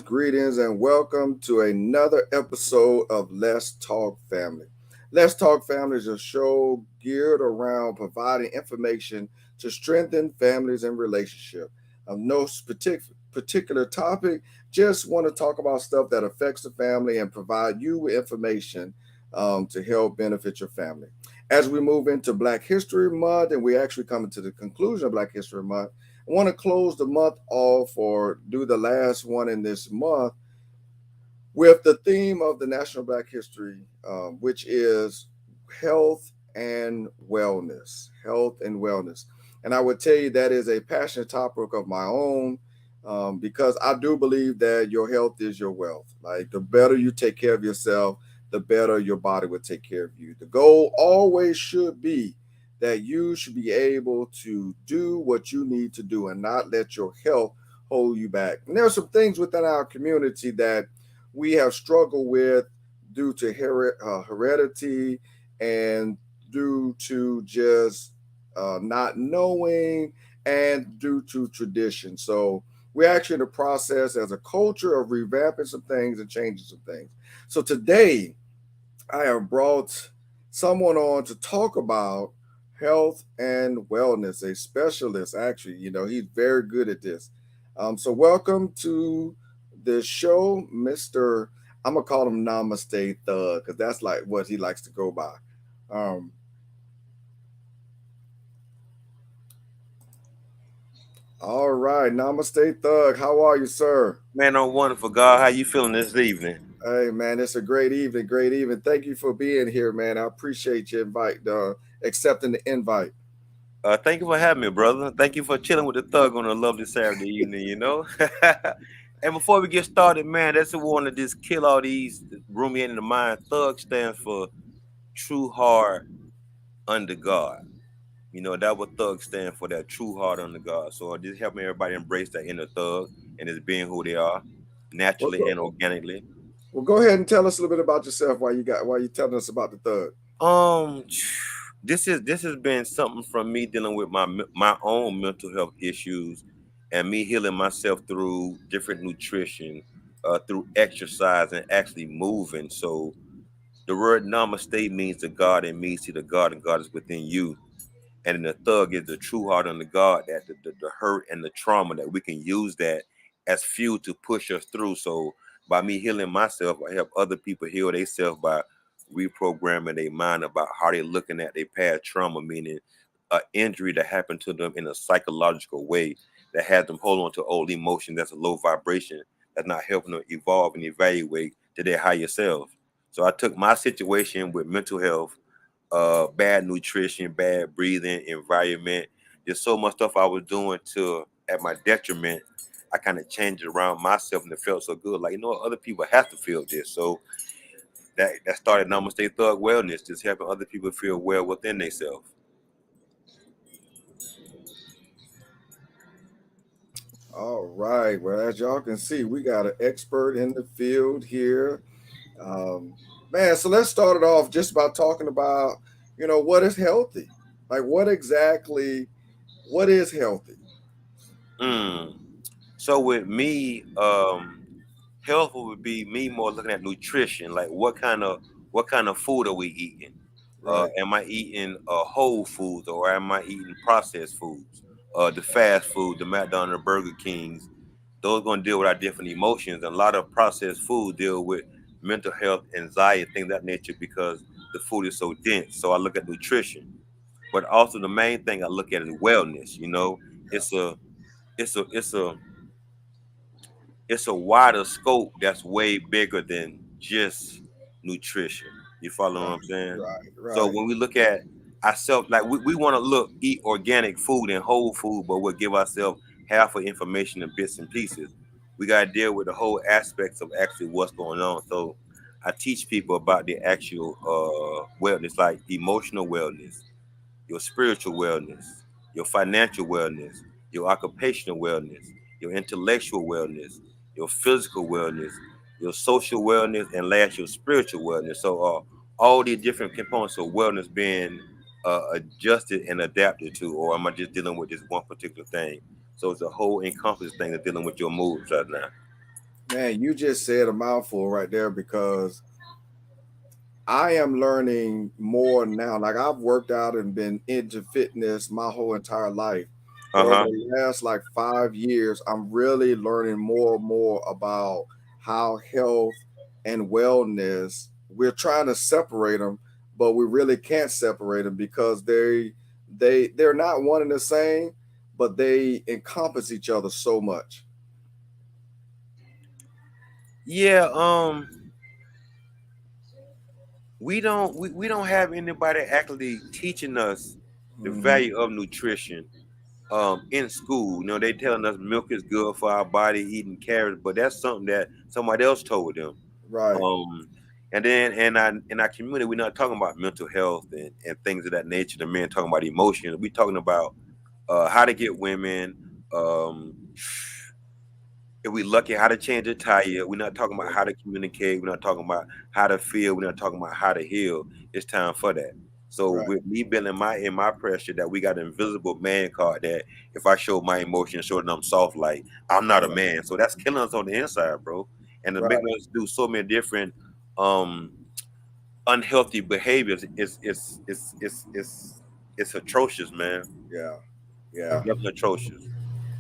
Greetings, and welcome to another episode of Let's Talk Family. Let's Talk Family is a show geared around providing information to strengthen families and relationships. No particular topic, just want to talk about stuff that affects the family and provide you with information to help benefit your family. As we move into Black History Month, and we actually coming to the conclusion of Black History Month, I want to close the month off or do the last one in this month with the theme of the National Black History, which is health and wellness. Health and wellness. And I would tell you that is a passionate topic of my own because I do believe that your health is your wealth. Like the better you take care of yourself, the better your body will take care of you. The goal always should be that you should be able to do what you need to do and not let your health hold you back. And there are some things within our community that we have struggled with due to heredity and due to just not knowing and due to tradition. So we're actually in the process as a culture of revamping some things and changing some things. So today I have brought someone on to talk about health and wellness, a specialist. Actually, he's very good at this. So welcome to the show, Mr. I'm gonna call him Namaste Thug because that's like what he likes to go by. Um, all right, Namaste Thug. How are you, sir? Man, I'm wonderful, God. How you feeling this evening? Hey, man, it's a great evening. Great evening. Thank you for being here, man. I appreciate your accepting the invite. Thank you for having me, brother. Thank you for chilling with the thug on a lovely Saturday evening. And before we get started, man, that's the one to just kill all these ruminating the mind. Thug stands for true heart under God. That what thug stand for, that true heart under God. So just helping everybody embrace that inner thug and just being who they are, Well, naturally go, and organically. well, go ahead and tell us a little bit about yourself while you telling us about the thug. Um, this has been something from me dealing with my own mental health issues, and me healing myself through different nutrition, through exercise and actually moving. So the word namaste means the God in me, see the God and God is within you. And then the thug is the true heart on the God, that the hurt and the trauma that we can use that as fuel to push us through. So by me healing myself, I help other people heal themselves by reprogramming their mind about how they're looking at their past trauma, meaning an injury that happened to them in a psychological way that has them hold on to old emotion that's a low vibration, that's not helping them evolve and evaluate to their higher self. So I took my situation with mental health, bad nutrition, bad breathing, environment. There's so much stuff I was doing to at my detriment. I kind of changed it around myself and it felt so good. Like, other people have to feel this. So that started Namaste Thug Wellness, just helping other people feel well within themselves. All right. Well, as y'all can see, we got an expert in the field here. Um, Man, so let's start it off just by talking about, what is healthy? Like what is healthy? Mm. So with me, health would be me more looking at nutrition, like what kind of food are we eating? Right. Am I eating whole foods or am I eating processed foods? The fast food, the McDonald's, Burger Kings, those going to deal with our different emotions. And a lot of processed food deal with mental health, anxiety, things of that nature because the food is so dense. So I look at nutrition, but also the main thing I look at is wellness. It's a it's a it's a it's a wider scope that's way bigger than just nutrition. You follow what Right. I'm saying? Right. So Right. when we look at ourselves, like we want to eat organic food and whole food, but we'll give ourselves half of information in bits and pieces. We got to deal with the whole aspects of actually what's going on. So I teach people about the actual wellness, like emotional wellness, your spiritual wellness, your financial wellness, your occupational wellness, your intellectual wellness, your physical wellness, your social wellness, and last, your spiritual wellness. So all these different components of wellness being adjusted and adapted to, or am I just dealing with this one particular thing? So it's a whole encompassing thing of dealing with your moods right now. Man, you just said a mouthful right there because I am learning more now. Like I've worked out and been into fitness my whole entire life. But Uh over huh. the last like 5 years, I'm really learning more and more about how health and wellness, we're trying to separate them, but we really can't separate them because they're not one and the same, but they encompass each other so much. Yeah. We don't have anybody actually teaching us the Hmm. value of nutrition in school. You know, they telling us milk is good for our body, eating carrots, but that's something that somebody else told them. Right. Um, and then in our community, we're not talking about mental health and things of that nature. The men talking about emotions. We talking about how to get women. Um, if we lucky, how to change a tire. We're not talking about how to communicate. We're not talking about how to feel. We're not talking about how to heal. It's time for that. So Right. with me being in my pressure that we got an invisible man card that if I show my emotions, show that I'm soft, like I'm not a Right. man. So that's killing us on the inside, bro. And to make Right. us do so many different um unhealthy behaviors it's atrocious, man. Yeah. It's Yeah. definitely atrocious.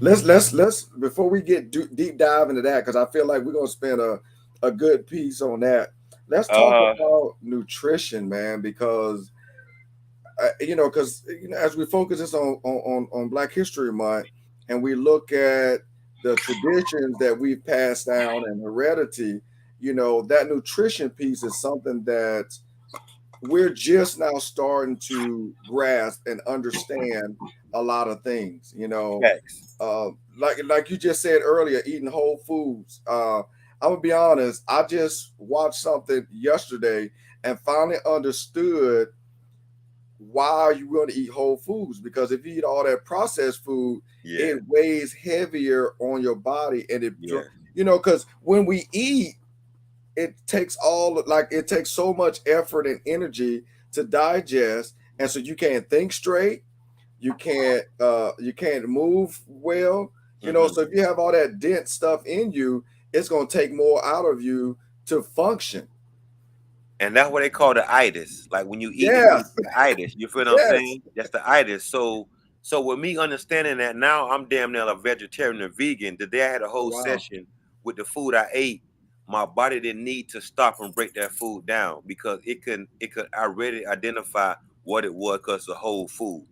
Let's before we get deep dive into that, because I feel like we're gonna spend a good piece on that. Let's talk Uh about nutrition, man, because because as we focus this on Black History Month, and we look at the traditions that we've passed down and heredity, that nutrition piece is something that we're just now starting to grasp and understand a lot of things. Facts. Uh, like you just said earlier, eating whole foods. I'm gonna be honest. I just watched something yesterday and finally understood why you want to eat whole foods. Because if you eat all that processed food, Yeah, it weighs heavier on your body, and yeah. because when we eat, it takes so much effort and energy to digest, and so you can't think straight, you can't move well, Hmm. so if you have all that dense stuff in you, it's going to take more out of you to function. And that's what they call the itis. Like when you eat, they Yeah. really say itis. You feel what I'm Yes. saying? That's the itis. So with me understanding that now, I'm damn near a vegetarian or vegan. The day I had a Oh, whole wow. session with the food I ate, my body didn't need to stop and break that food down because it could already identify what it was because it's a whole food.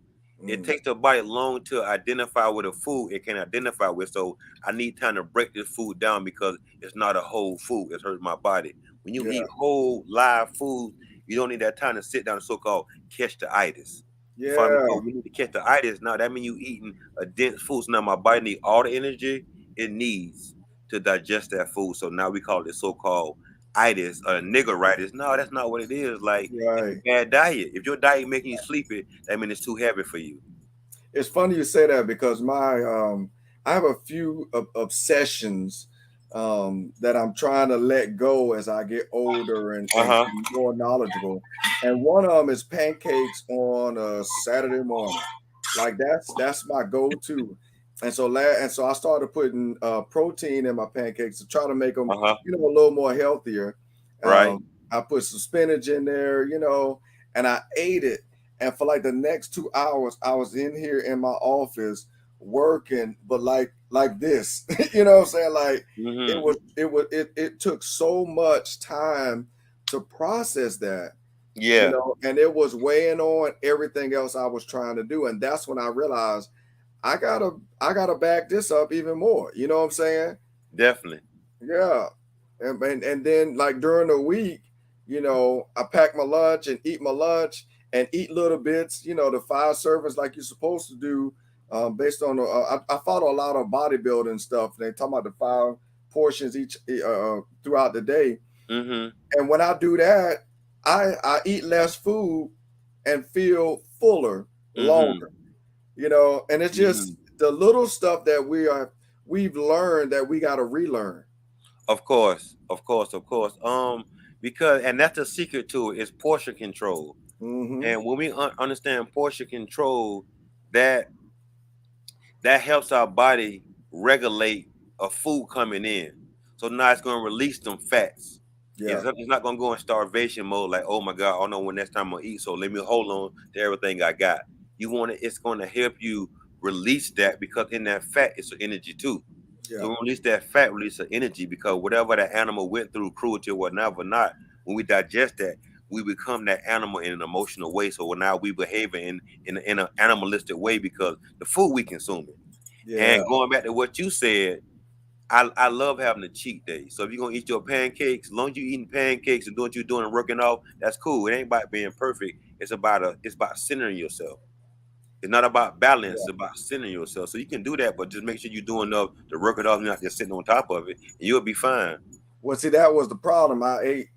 It Mm, takes the body long to identify with a food it can identify with. So I need time to break this food down because it's not a whole food. It's hurting my body. When you eat yeah. whole live food, you don't need that time to sit down and so-called catch the itis. You follow me? Yeah. So we need to catch the itis. Now that means you eating a dense food. So now my body need all the energy it needs to digest that food. So now we call it so-called itis or niggeritis. No, that's not what it is. Like it's a Right. bad diet. If your diet making you sleepy, that means it's too heavy for you. It's funny you say that because I have a few obsessions that I'm trying to let go as I get older and, Uh and, huh. and more knowledgeable. And one of them is pancakes on a Saturday morning. Like that's my go-to. And so I started putting protein in my pancakes to try to make them, Uh huh. a little more healthier. Right. I put some spinach in there, and I ate it, and for like the next 2 hours, I was in here in my office working, but like this, you know what I'm saying? Like Mm-hmm. it took so much time to process that, Yeah. and it was weighing on everything else I was trying to do. And that's when I realized I gotta I gotta back this up even more. You know what I'm saying? Definitely. Yeah. And then like during the week, I pack my lunch and eat my lunch and eat little bits, the 5 servings like you're supposed to do, based on I follow a lot of bodybuilding stuff. They talk about the 5 portions each throughout the day. Mm-hmm. And when I do that, I eat less food and feel fuller Mm-hmm. longer, you know, and it's just Mm-hmm. the little stuff that we've learned that we got to relearn. Of course, of course, of course. Because and that's the secret to it is portion control. Mm-hmm. And when we understand portion control, that that helps our body regulate a food coming in. So now it's going to release them fats. Yeah. It's not going to go in starvation mode like, oh my God, I don't know when next time I'll eat. So let me hold on to everything I got. You want it, it's going to help you release that because in that fat, it's an energy too. Yeah. So when we release that fat, release the energy because whatever that animal went through, cruelty or whatever, not when we digest that, we become that animal in an emotional way. So now we behave in an animalistic way because the food we consuming. Yeah. And going back to what you said, I love having a cheat day. So if you're gonna eat your pancakes, as long as you eating pancakes and doing what you're doing and working off, that's cool. It ain't about being perfect. It's about centering yourself. It's not about balance, Yeah. it's about centering yourself. So you can do that, but just make sure you're doing enough to work it off, you're not just sitting on top of it, and you'll be fine. Well, see, that was the problem. I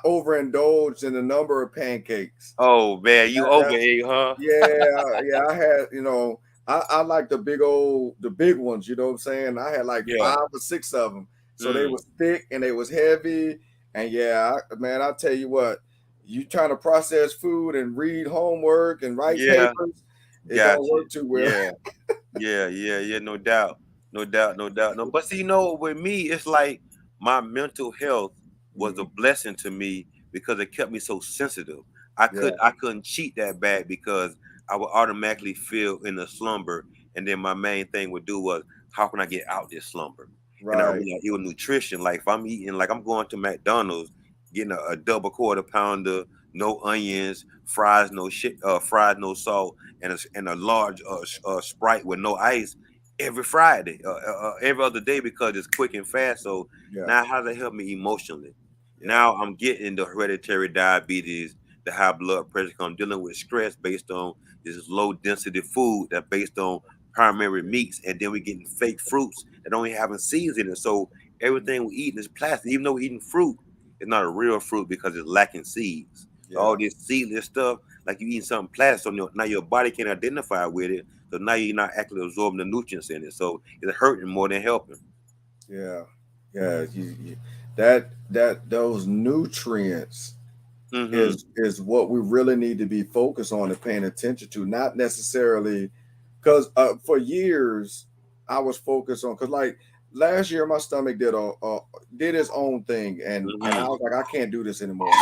overindulged in the number of pancakes. Oh man, you That overate, huh? Yeah, yeah. I had, I like the big ones. You know what I'm saying? I had like Yeah. 5 or 6 of them, so they Mm. was thick and they was heavy. And yeah, man, I tell you what, you trying to process food and read homework and write Yeah. papers, it don't Gotcha. work too well. Yeah. Yeah, no doubt. No doubt, no doubt. No, but see, with me, it's like my mental health was a Mhm. blessing to me because it kept me so sensitive. Yeah, I couldn't cheat that bad because I would automatically feel in a slumber, and then my main thing would do was how can I get out this slumber? And I right. realized it was nutrition. Like if I'm eating, like I'm going to McDonald's, getting a double quarter pounder, no onions, fries, no shit, fries, no salt, and a large Sprite with no ice every Friday, every other day because it's quick and fast. So Yeah, now how does it help me emotionally? yeah, Now I'm getting the hereditary diabetes, the high blood pressure. 'Cause I'm dealing with stress based on this low density food that based on primary meats, and then we're getting fake fruits that only having seeds in it. So everything we eat is plastic. Even though we're eating fruit, it's not a real fruit because it's lacking seeds. So yeah, all this seedless stuff, like you eating something plastic, so now your body can identify with it. So now you're not actually absorbing the nutrients in it. So it's hurting more than helping. yeah, yeah. That those nutrients Mm-hmm. is what we really need to be focused on and paying attention to, not necessarily because for years I was focused on because like last year my stomach did its own thing, and I Mm-hmm. was like, I can't do this anymore.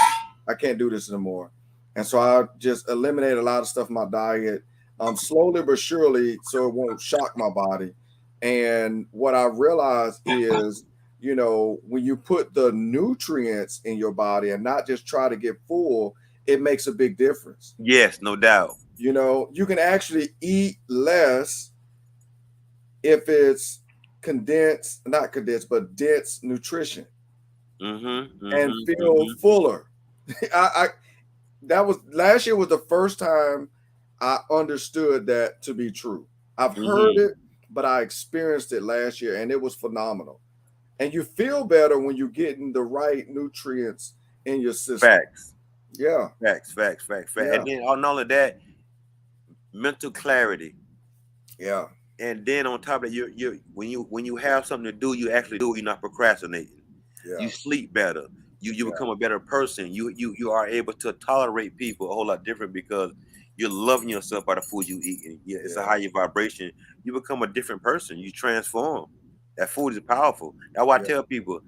I can't do this anymore. And so I just eliminated a lot of stuff in my diet, slowly but surely, so it won't shock my body. And what I realized is, when you put the nutrients in your body and not just try to get full, it makes a big difference. Yes, no doubt. You can actually eat less if it's condensed, not condensed, but dense nutrition, Mm-hmm. and Mm-hmm. feel Mm-hmm. fuller. I that was last year was the first time I understood that to be true. I've heard Mm-hmm. it, but I experienced it last year and it was phenomenal. And you feel better when you're getting the right nutrients in your system. Facts. Yeah, Facts. yeah, And then on all of that, mental clarity. yeah, And then on top of that, you when you have something to do, you actually do. You're not procrastinating. yeah, You sleep better. You yeah, become a better person. You are able to tolerate people a whole lot different because you're loving yourself by the food you eat. And yeah, it's a yeah, higher vibration. You become a different person. You transform. That food is powerful. That's why I yeah, tell people,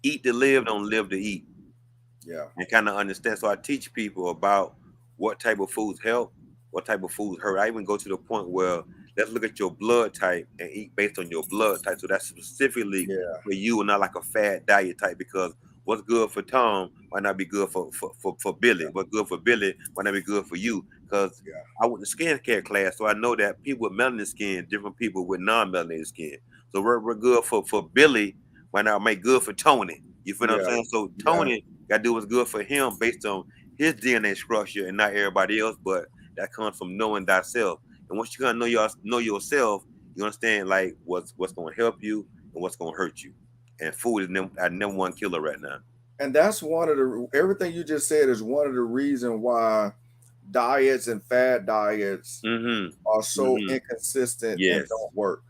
eat to live, don't live to eat, yeah, and kind of understand. So I teach people about what type of foods help, what type of foods hurt. I even go to the point where let's look at your blood type and eat based on your blood type. So that's specifically yeah, for you and not like a fad diet type because what's good for Tom might not be good for Billy. What's good for Billy might not be good for you. Because yeah, I went to skincare class, so I know that people with melanin skin, different people with non-melanated skin. So we're good for Billy might not make good for Tony. You feel what I'm yeah, saying? So yeah, Tony got to do what's good for him based on his DNA structure and not everybody else. But that comes from knowing thyself. And once you kind of know yourself, you understand like what's going to help you and what's going to hurt you. And food is our number one killer right now. and that's one of the everything you just said is one of the reason why diets and fad diets Mm-hmm. are so Mm-hmm. inconsistent and Yes. don't work.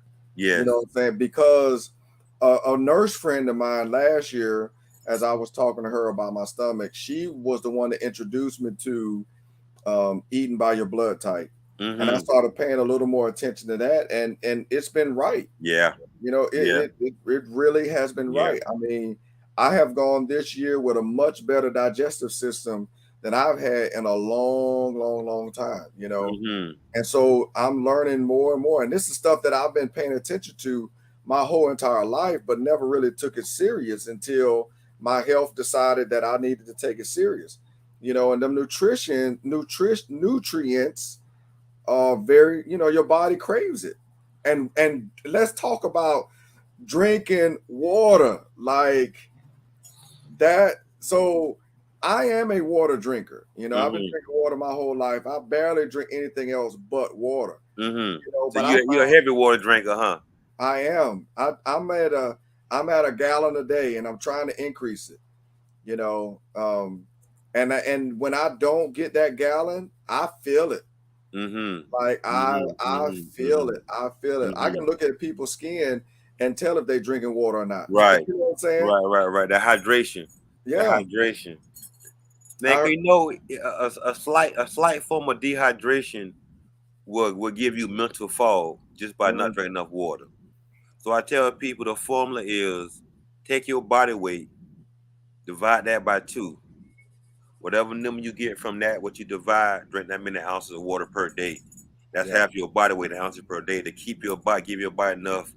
You know Yes. what I'm saying? Because a nurse friend of mine last year, as I was talking to her about my stomach, she was the one that introduced me to eating by your blood type, and I Mm-hmm. started paying a little more attention to that, and it's been right. Yeah. You know, Yeah. it really has been Yeah. right. I mean, I have gone this year with a much better digestive system than I've had in a long, long, long time. You know, Mm-hmm. and so I'm learning more and more. And this is stuff that I've been paying attention to my whole entire life, but never really took it serious until my health decided that I needed to take it serious. You know, and the nutrients are very, you know, your body craves it. And let's talk about drinking water like that. So I am a water drinker. You know, I've been Mm-hmm. drinking water my whole life. I barely drink anything else but water. Mm-hmm. You know, So but I you're a found heavy water drinker, huh? I am. I'm at a gallon a day, and I'm trying to increase it. You know, and when I don't get that gallon, I feel it. Mm-hmm. Like Mm-hmm. I Mm-hmm. feel Mm-hmm. it. I feel it. I Mm-hmm. can look at people's skin and tell if they're drinking water or not. You Right. know what I'm saying? Right. Right. Right. The hydration. The Yeah. hydration. Man, I 'cause you know, a slight form of dehydration will give you mental fog just by not mhm, drinking enough water. So I tell people the formula is take your body weight, divide that by two. Whatever number you get from that, what you divide, drink that many ounces of water per day. That's yeah. half your body weight in ounces per day to keep your body, give your body enough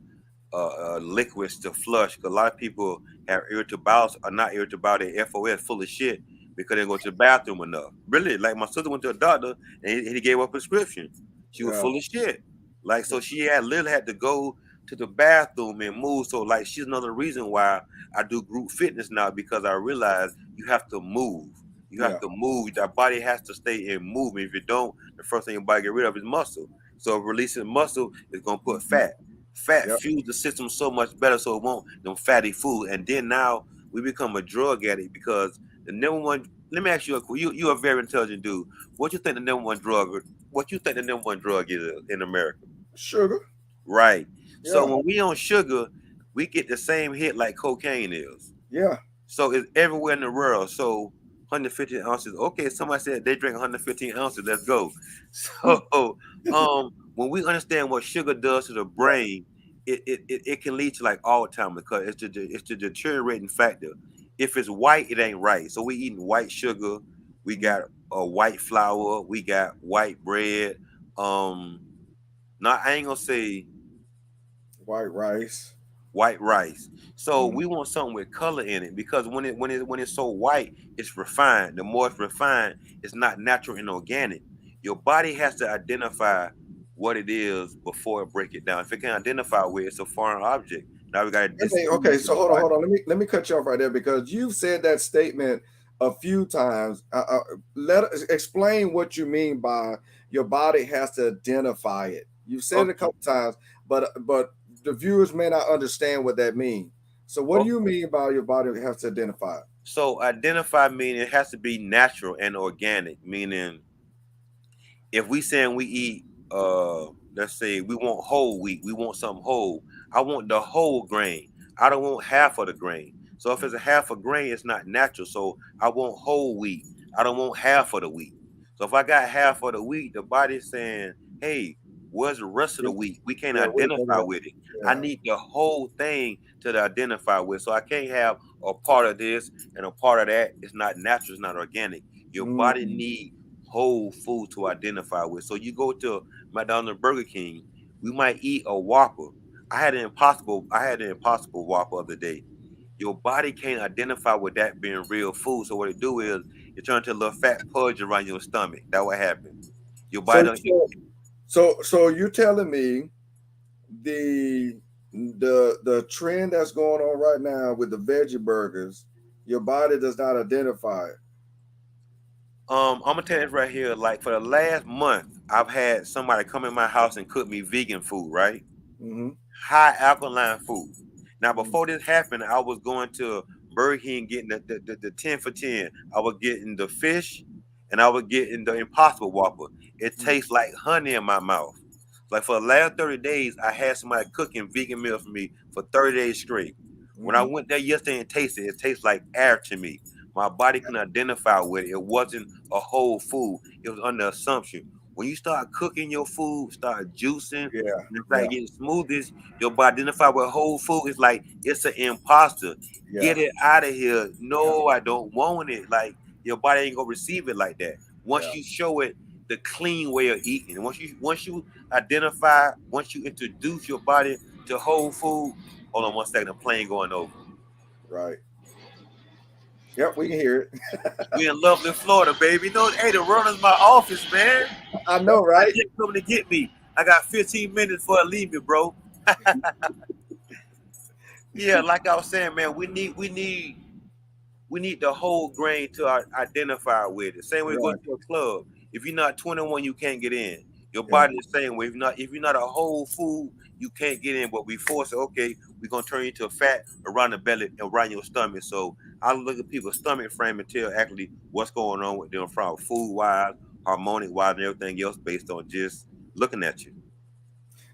liquids to flush. Because a lot of people have irritable bowels, are not irritable bowel, their FOS full of shit because they don't go to the bathroom enough. Really, like my sister went to a doctor and he gave her a prescription. She was Yeah. full of shit. Like so, she had literally had to go to the bathroom and move. So like, she's another reason why I do group fitness now because I realize you have to move. You have Yeah. to move. Your body has to stay in movement. If you don't, the first thing your body get rid of is muscle. So releasing muscle is gonna put Mhm, fat. Fat yep. fuels the system so much better, so it won't them fatty food. And then now we become a drug addict because the number one. Let me ask you, you're a very intelligent dude. What you think the number one drug? What you think the number one drug is in America? Sugar. Right. So Yeah. when we on sugar, we get the same hit like cocaine is. Yeah. So it's everywhere in the world. So 150 ounces. Okay, somebody said they drink 115 ounces. Let's go. So when we understand what sugar does to the Yeah. brain, it can lead to like Alzheimer's because it's the deteriorating factor. If it's white, it ain't right. So we eating white sugar. We Mhm. got a white flour. We got white bread. Um, not I ain't gonna say White rice. white rice. So Mhm. we want something with color in it because when it's so white, it's refined. The more it's refined, it's not natural and organic. Your body has to identify what it is before it break it down. If it can identify with it's a foreign object, now we got to Okay, distribute to so the hold on, body. hold on. Let me cut you off right there because you've said that statement a few times. Let us explain what you mean by your body has to identify it. You've said it a Okay, couple times, but the viewers may not understand what that means. So, what do you okay. mean by your body has to identify it? So identify meaning it has to be natural and organic, meaning if we saying we eat let's say we want whole wheat, we want something whole. I want the whole grain. I don't want half of the grain. So if it's a half a grain, it's not natural. So I want whole wheat. I don't want half of the wheat. So if I got half of the wheat, the body's saying, hey, where's the rest of the wheat? We can't Yeah, what is identify that? with it. I Yeah. need the whole thing to identify with. So I can't have a part of this and a part of that. It's not natural, it's not organic. Your body Mm, needs whole food to identify with. So you go to McDonald's, Burger King, we might eat a Whopper. I had an impossible Whopper the other day. Your body can't identify with that being real food. So what it do is it turns to a little fat pudge around your stomach. That what happened. Your body so, don't. so you're telling me the the trend that's going on right now with the veggie burgers, your body does not identify it. I'm gonna tell you this right here. Like for the last month, I've had somebody come in my house and cook me vegan food, right? Mm-hmm. High alkaline food. Now, Mm-hmm. before this happened, I was going to Burger King getting the 10 for 10. I was getting the fish and I was getting the Impossible Whopper. It Mm, tastes like honey in my mouth. Like for the last 30 days, I had somebody cooking vegan meals for me for 30 days straight. When I mhm. went there yesterday and tasted it, it tastes like air to me. My body can identify with it. It wasn't a whole food. It was under assumption. When you start cooking your food, start juicing, Yeah, and start yeah, getting smoothies, your body identify with whole food. It's like it's an imposter. yeah, Get it out of here. yeah, No, I don't want it. Like your body ain't gonna receive it like that. Once yeah. you show it the clean way of eating, once you identify, once you introduce your body to whole food. Hold on one second, the plane going over. Right. Yep, we can hear it. We in lovely Florida, baby. You know, hey, the runner's my office, man. I know, I right? just coming to get me. I got 15 minutes before I leave you, bro. Yeah, like I was saying, man, we need the whole grain to identify with it. Same way you go Right. to a club. If you're not 21, you can't get in. Your Yeah. body is the same way. If you're not a whole food, you can't get in. But we force it. Okay, we're gonna turn you into a fat around the belly and around your stomach. So I look at people's stomach frame and tell actually what's going on with them from food wise, harmonic wise, and everything else based on just looking at you.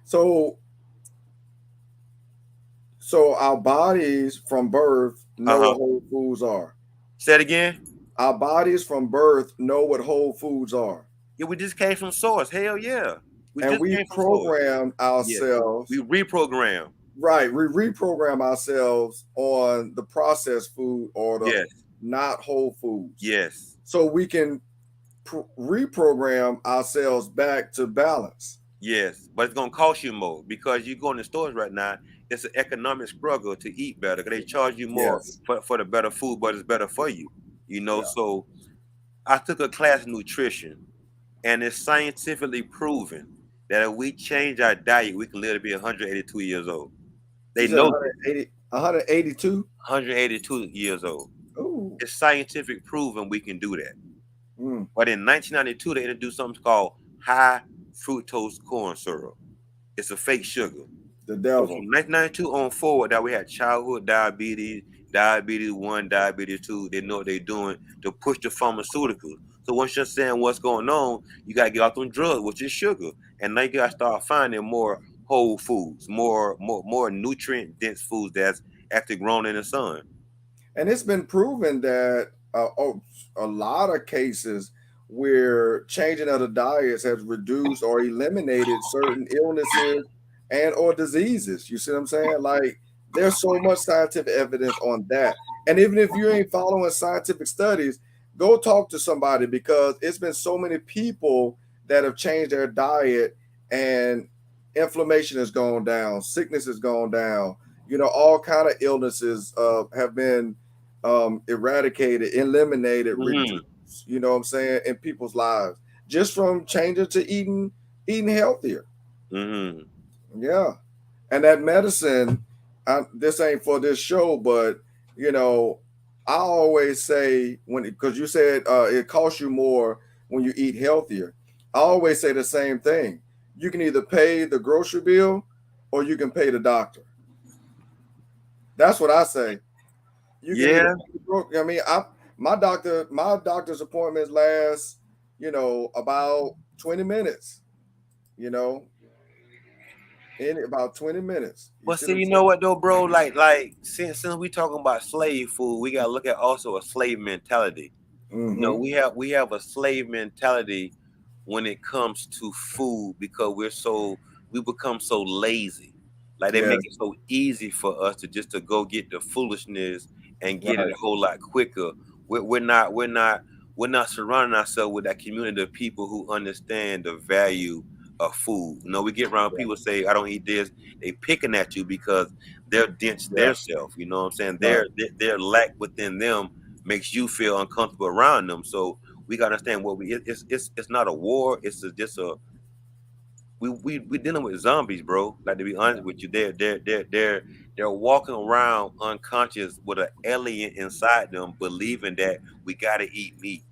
So, so our bodies from birth Uh know huh. what whole foods are. Say it again. Our bodies from birth know what whole foods are, Yeah, we just came from source. Hell yeah, we and just we came from source. programmed Yeah, we ourselves. reprogram. Right, we reprogram ourselves on the processed food or the Yes, not whole foods, yes, so we can reprogram ourselves back to balance. yes. But it's gonna cost you more because you go in the stores right now. It's an economic struggle to eat better because they charge you more Yes. for the better food, but it's better for you. Yeah. So I took a class in nutrition, and it's scientifically proven that if we change our diet, we can live to be 182 years old. You They said know this. 180, 182. 182 years old. Ooh. It's scientific proven we can do that. Mm, But in 1992, they introduced something called high fructose corn syrup. It's a fake sugar. the So devil. from 1992 on forward, that we had childhood diabetes, diabetes one, diabetes two. They know what they're doing to push the pharmaceuticals. So once you're saying what's going on, you gotta get off them drugs, which is sugar, and now you gotta start finding more whole foods, more nutrient dense foods that's actually grown in the sun. And it's been proven that a lot of cases where changing of the diets has reduced or eliminated certain illnesses and or diseases. You see what I'm saying? Like there's so much scientific evidence on that. And even if you ain't following scientific studies, go talk to somebody because it's been so many people that have changed their diet and inflammation has gone down, sickness has gone down. You know, all kind of illnesses have been eradicated, eliminated, Mm-hmm. reduced, you know what I'm saying, in people's lives just from changing to eating healthier. Mm-hmm. Yeah. And that medicine, this ain't for this show, but you know, I always say when because you said it costs you more when you eat healthier. I always say the same thing. You can either pay the grocery bill or you can pay the doctor. That's what I say. You can either Yeah. pay I mean, my doctor's appointments last, about 20 minutes, you know, in about 20 minutes. You But see what see, I'm you saying? know what though, bro? Like since we talking about slave food, we gotta look at also a slave mentality. Mm-hmm. We have a slave mentality when it comes to food because we become so lazy. Like they Yes, make it so easy for us to go get the foolishness and get it right. a whole lot quicker. We're not surrounding ourselves with that community of people who understand the value of food. We get around Yeah, people say, I don't eat this, they picking at you because they're dense yeah, their self. You know what I'm saying? right. Their lack within them makes you feel uncomfortable around them. So we gotta understand what it's not a war. Just a we dealing with zombies, bro. Like to be honest with you, they're walking around unconscious with an alien inside them, believing that we gotta eat meat.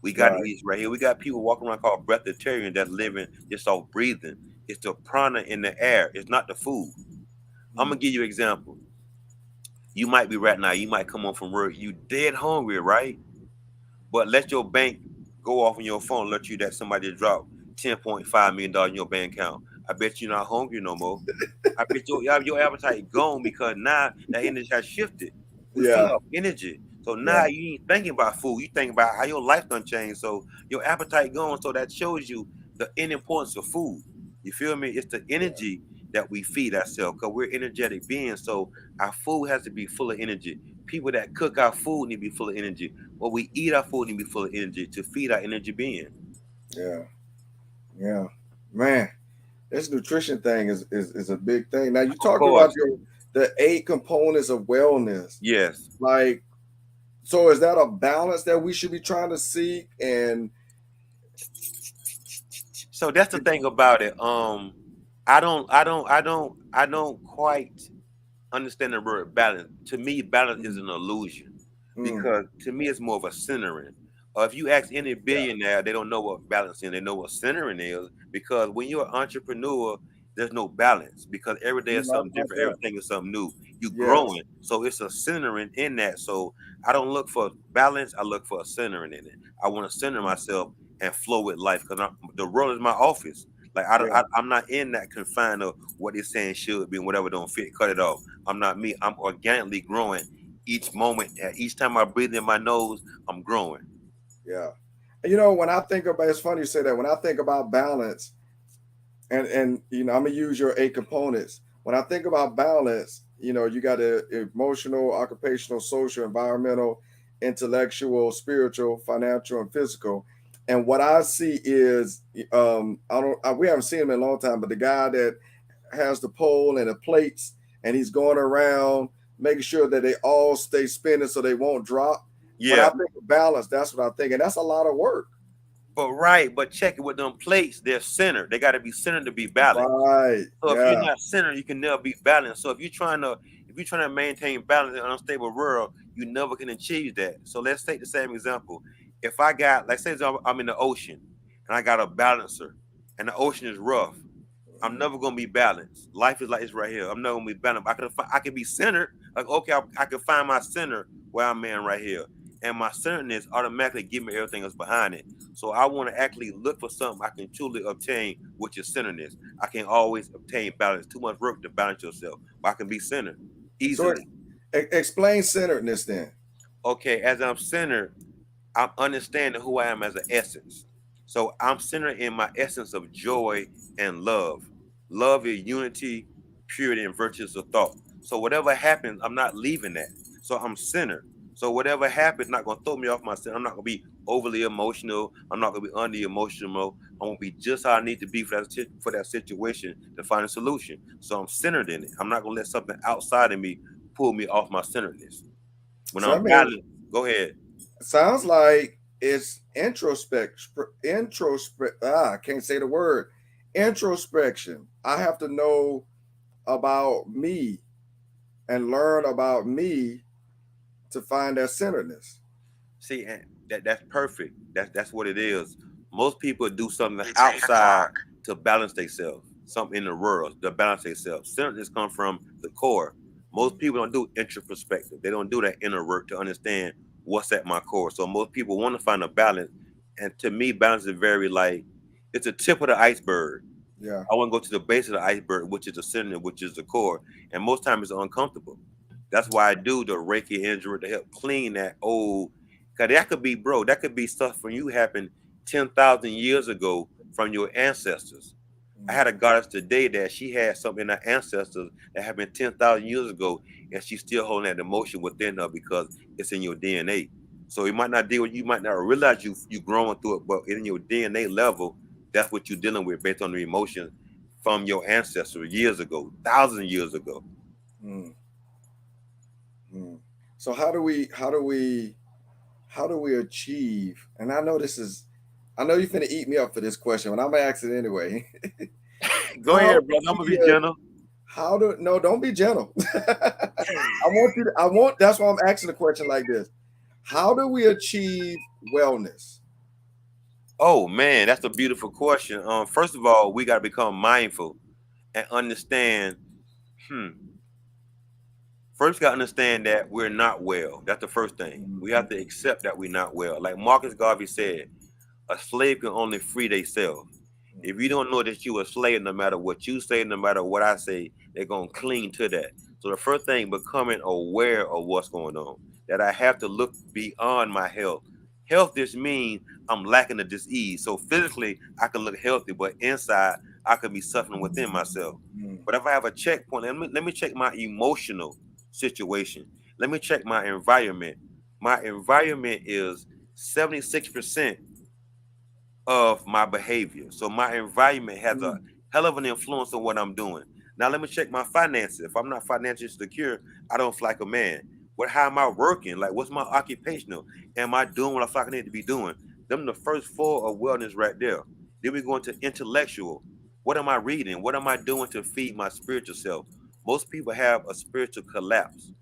We gotta Right. eat this right here. We got people walking around called breatharian that's living just off breathing. It's the prana in the air. It's not the food. I'm Mm, gonna give you an example. You might be right now. You might come home from work. You dead hungry, right? But let your bank go off on your phone, alert you that somebody dropped $10.5 million in your bank account. I bet you're not hungry no more. I bet your appetite gone because now that energy has shifted. We feed Yeah. off energy. So now Yeah. you ain't thinking about food. You think about how your life done changed. So your appetite gone. So that shows you the importance of food. You feel me? It's the Yeah. energy that we feed ourselves because we're energetic beings. So our food has to be full of energy. People that cook our food need to be full of energy. What we eat our food need to be full of energy to feed our energy being. Yeah. Yeah. Man, this nutrition thing is a big thing. Now you Of talked about course. the 8 components of wellness. Yes. Like, so is that a balance that we should be trying to seek? And So that's the thing about it. I don't quite understand the word balance. To me, balance is mm, an illusion mm, because to me it's more of a centering. If you ask any yeah, billionaire, they don't know what balance is. They know what centering is because when you're an entrepreneur, there's no balance because every day you're is right something about different. that. Everything is something new. You're Yes. growing, so it's a centering in that. So I don't look for balance. I look for a centering in it. I want to center myself and flow with life because the world is my office. Like Yeah. I'm not in that confine of what they're saying should be and whatever don't fit, cut it off. I'm not me. I'm organically growing each moment. Each time I breathe in my nose, I'm growing. Yeah. When I think about, it's funny you say that. When I think about balance, and I'm gonna use your 8 components. When I think about balance, you got the emotional, occupational, social, environmental, intellectual, spiritual, financial, and physical. And what I see is, we haven't seen him in a long time, but the guy that has the pole and the plates, and he's going around making sure that they all stay spinning so they won't drop. When I Yeah, think of balance, that's what I think, and that's a lot of work. but check it with them plates. They're centered. They got to be centered to be balanced. Right. So if you're Yeah. not centered, you can never be balanced. So if you're trying to maintain balance in an unstable world, you never can achieve that. So let's take the same example. If I got, like, say I'm in the ocean and I got a balancer, and the ocean is rough, I'm Mhm. never gonna be balanced. Life is like it's right here. I'm never gonna be balanced. I can be centered. Like okay, I can find my center where I'm in right here, and my centeredness automatically give me everything else behind it. So I want to actually look for something I can truly obtain, which is centeredness. I can always obtain balance. Too much work to balance yourself, but I can be centered So easily. explain centeredness then. Okay, as I'm centered, I'm understanding who I am as an essence. So I'm centered in my essence of joy and love. Love is unity, purity, and virtuous of thought. So whatever happens, I'm not leaving that. So I'm centered. So whatever happens, not gonna throw me off my center. I'm not gonna be overly emotional. I'm not gonna be under emotional. I'm gonna be just how I need to be for that situation to find a solution. So I'm centered in it. I'm not gonna let something outside of me pull me off my centeredness. When So I I'm mean, balanced, go ahead. sounds like it's I can't say the word. Introspection. I have to know about me and learn about me to find that centeredness. See, and that's perfect. That's what it is. Most people do something outside to balance themselves, something in the world to balance themselves. Centeredness come from the core. Most people don't do introspective. They don't do that inner work to understand what's at my core. So most people want to find a balance, and to me, balance is very like it's a tip of the iceberg. Yeah. I want to go to the base of the iceberg, which is the center, which is the core, and most times it's uncomfortable. That's why I do the Reiki injury to help clean that old. Cause that could be, bro. That could be stuff from you happened 10,000 years ago from your ancestors. I Mm, had a goddess today that she had something in her ancestors that happened 10,000 years ago, and she's still holding that emotion within her because it's in your DNA. So you might not deal with, you might not realize you growing through it, but in your DNA level, that's what you're dealing with based on the emotions from your ancestors years ago, thousands of years ago. mm, mm. So how do we achieve? And I know I know you're finna eat me up for this question, but I'm gonna ask it anyway. Go how ahead, do brother. I'm gonna be we gentle. how do no, don't be gentle. That's why I'm asking a question like this. How do we achieve wellness? Oh man, that's a beautiful question. First of all, we gotta become mindful and understand. Hmm. First, we gotta understand that we're not well. That's the first thing. We have Mhm. to accept that we're not well. Like Marcus Garvey said, A slave can only free themselves. If you don't know that you a slave, no matter what you say, no matter what I say, they're gonna cling to that. So the first thing, becoming aware of what's going on, that I have to look beyond my health. Health just means I'm lacking a disease. So physically, I can look healthy, but inside, I could be suffering within myself. Mm. But if I have a checkpoint, let me check my emotional situation. Let me check my environment. My environment is 76% of my behavior. So my environment has a Mm. hell of an influence on what I'm doing. Now let me check my finances. If I'm not financially secure, I don't feel like a man. What how am I working? Like what's my occupational? Am I doing what I feel like I need to be doing? Them the first four of wellness right there. Then we go into intellectual. What am I reading? What am I doing to feed my spiritual self? Most people have a spiritual collapse.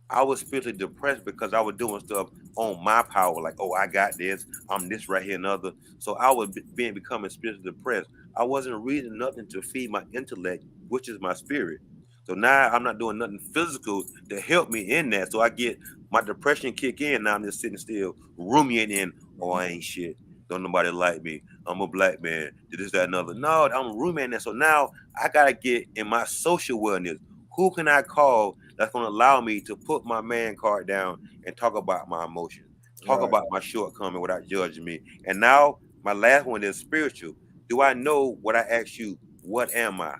I was spiritually depressed because I was doing stuff on my power, like, oh, I got this, I'm this right here and other. So I was being becoming spiritually depressed. I wasn't reading nothing to feed my intellect, which is my spirit. So now I'm not doing nothing physical to help me in that. So I get my depression kick in. Now I'm just sitting still, ruminating, oh, I ain't shit. Don't nobody like me. I'm a black man. This, that, another. No, I'm ruminating that. So now I gotta get in my social wellness. Who can I call that's going to allow me to put my man card down and talk about my emotions, talk Right. about my shortcoming without judging me? And now my last one is spiritual. Do I know what I asked you? What am I?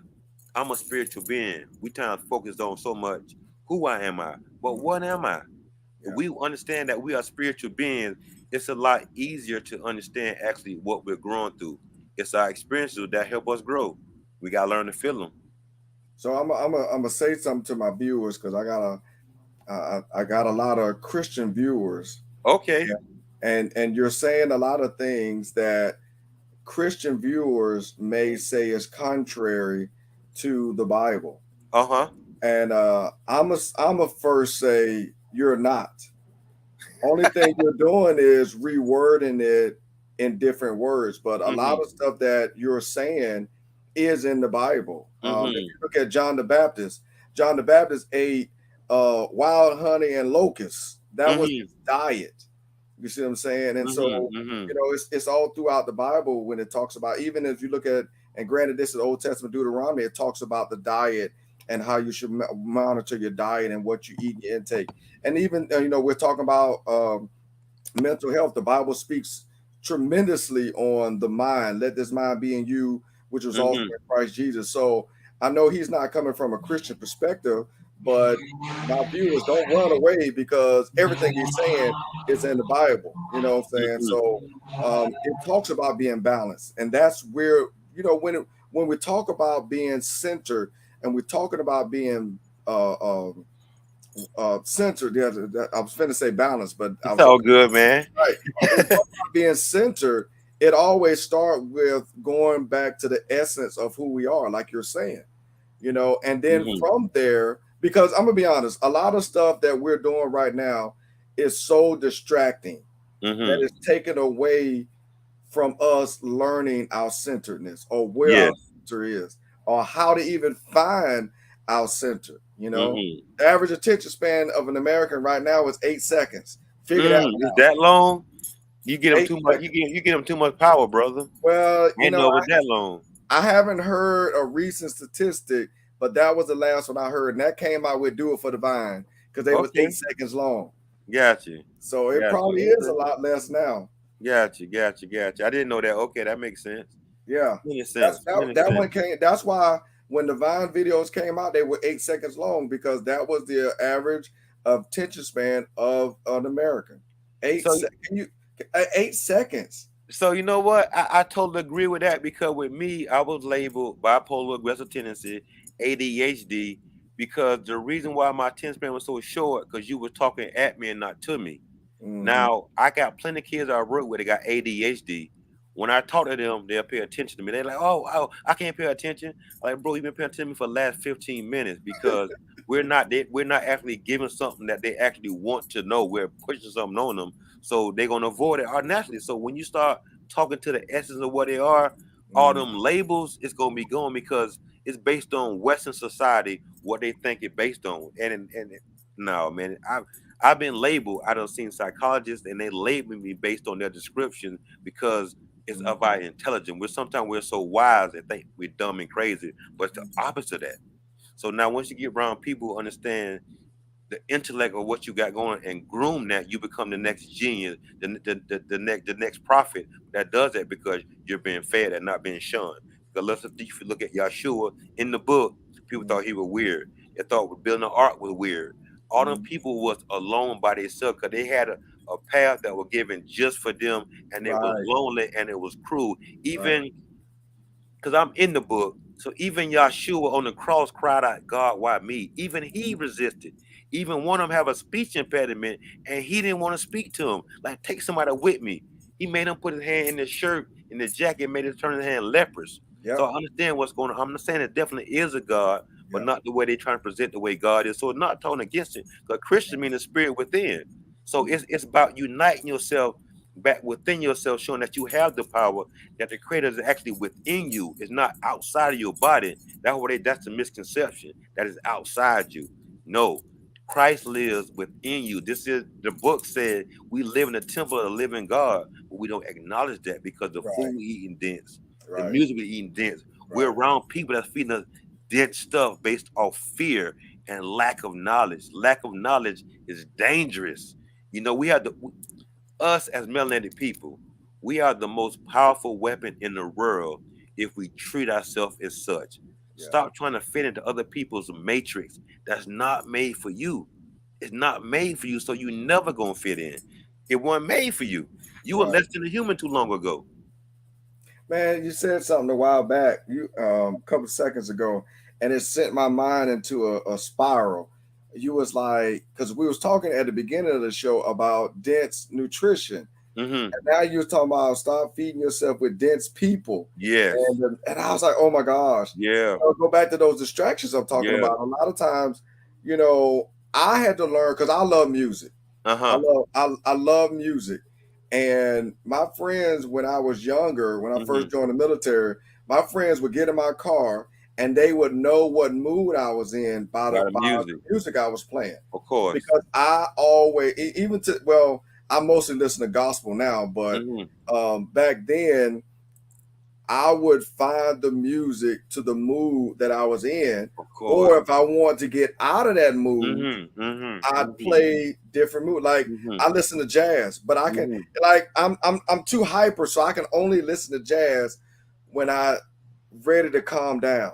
I'm a spiritual being. We trying to focus on so much who I am I, but Mm. what am I? If Yeah. we understand that we are spiritual beings, it's a lot easier to understand actually what we're growing through. It's our experiences that help us grow. We gotta learn to feel them. So I'm gonna say something to my viewers because I got a lot of Christian viewers, Okay. and you're saying a lot of things that Christian viewers may say is contrary to the Bible, Uh huh. and I'm a first say you're not. Only thing you're doing is rewording it in different words, but a lot Mhm. of stuff that you're saying is in the Bible. If Mhm. you look at John the Baptist ate wild honey and locusts. That was Mhm. his diet. You see what I'm saying? And so, Mhm. Mhm. it's all throughout the Bible when it talks about, even if you look at, and granted, this is Old Testament Deuteronomy, it talks about the diet and how you should monitor your diet and what you eat and your intake. And even, we're talking about mental health. The Bible speaks tremendously on the mind. Let this mind be in you, which was also Mhm. in Christ Jesus. So I know he's not coming from a Christian perspective, but my viewers don't run away because everything he's saying is in the Bible. You know what I'm saying? Mhm. So it talks about being balanced, and that's where, when we talk about being centered, and we're talking about being centered. Yeah, I was finna say balance, but I It's was all good, man. right. When we talk about being centered, it always start with going back to the essence of who we are, like you're saying, and then Mhm. from there, because I'm gonna be honest, a lot of stuff that we're doing right now is so distracting that Mhm. it's taken away from us learning our centeredness or where our Yes. center is or how to even find our center. Mhm. The average attention span of an American right now is 8 seconds. Figure that It's one out. that long. You get them Eight too much. seconds. You get them too much power, brother. Well, I ain't know it was that long. I haven't heard a recent statistic, but that was the last one I heard, and that came out with "Do It for the Vine" because they was Okay. 8 seconds long. Got you. So it Got probably you. is a Okay. lot less now. Got you. Got you. Got you. I didn't know that. Okay, that makes sense. Yeah, Plenty of that's sense. that. Plenty of That sense. one came. That's why when the Vine videos came out, they were 8 seconds long because that was the average of attention span of an American. Eight So sec- Can you 8 seconds? So you know what? I totally agree with that because with me, I was labeled bipolar aggressive tendency, ADHD, because the reason why my attention span was so short because you were talking at me and not to me. Hmm. Now I got plenty of kids I work with that got ADHD. When I talk to them, they'll pay attention to me. They're like, "Oh, I can't pay attention." I'm like, bro, you've been paying attention to me for the last 15 minutes because we're not actually giving something that they actually want to know. We're pushing something on them, so they're gonna avoid it naturally. So when you start talking to the essence of what they are, all Hmm. them labels is gonna be going because it's based on Western society what they think it based on. And no, man, I've been labeled. I don't seen psychologists and they label me based on their description because It's Mhm. of our intelligence. We're so wise and think we're dumb and crazy, but it's the opposite of that. So now once you get around people who understand the intellect of what you got going and groom that, you become the next genius, the next prophet that does that because you're being fed and not being shunned. Because let's, if you look at Yahshua in the book, people Mhm. thought he was weird. They thought building an ark was weird. All them Mhm. people was alone by themselves because they had a path that was given just for them, and it was Right. lonely and it was cruel. Right. Even because I'm in the book. So even Yahshua on the cross cried out, God, why me? Even he resisted. Even one of them have a speech impediment and he didn't want to speak to him. Like, take somebody with me. He made him put his hand in the shirt, in the jacket, made his turn his hand leprous. So Yep. I understand what's going on. I'm not saying it definitely is a God, but Yep. not the way they're trying to present the way God is. So it's not talking against it. Because Christian means the spirit within. So it's about uniting yourself back within yourself, showing that you have the power, that the creator is actually within you. It's not outside of your body. That's the misconception that is outside you. No, Christ lives within you. This is the book said we live in the temple of the living God, but we don't acknowledge that because the food Right. we eating dense, the Right. music we eating dense. We're Right. around people that's feeding us dense stuff based off fear and lack of knowledge. Lack of knowledge is dangerous. You know, we have the us as melanated people, we are the most powerful weapon in the world if we treat ourselves as such. Yeah. Stop trying to fit into other people's matrix that's not made for you. It's not made for you, so you never gonna fit in. It wasn't made for you. You were Right. less than a human too long ago. Man, you said something a while back, you a couple seconds ago, and it sent my mind into a spiral. You was like, because we was talking at the beginning of the show about dense nutrition, Mm-hmm. and now you was talking about stop feeding yourself with dense people, Yes. and I was like, oh my gosh, Yeah. go back to those distractions I'm talking Yeah. about. A lot of times, I had to learn because I love music. Uh-huh. I love music. And my friends, when I was younger, when I Mm-hmm. first joined the military, my friends would get in my car and they would know what mood I was in by By the the music, music I was playing. of course. Because I always, even to, well, I mostly listen to gospel now, but Mm-hmm. back then I would find the music to the mood that I was in. Of course. Or if I want to get out of that mood, Mm-hmm. Mm-hmm. I'd Mm-hmm. play different mood. Like Mm-hmm. I listen to jazz, but I can Mm-hmm. like I'm too hyper, so I can only listen to jazz when I ready to calm down.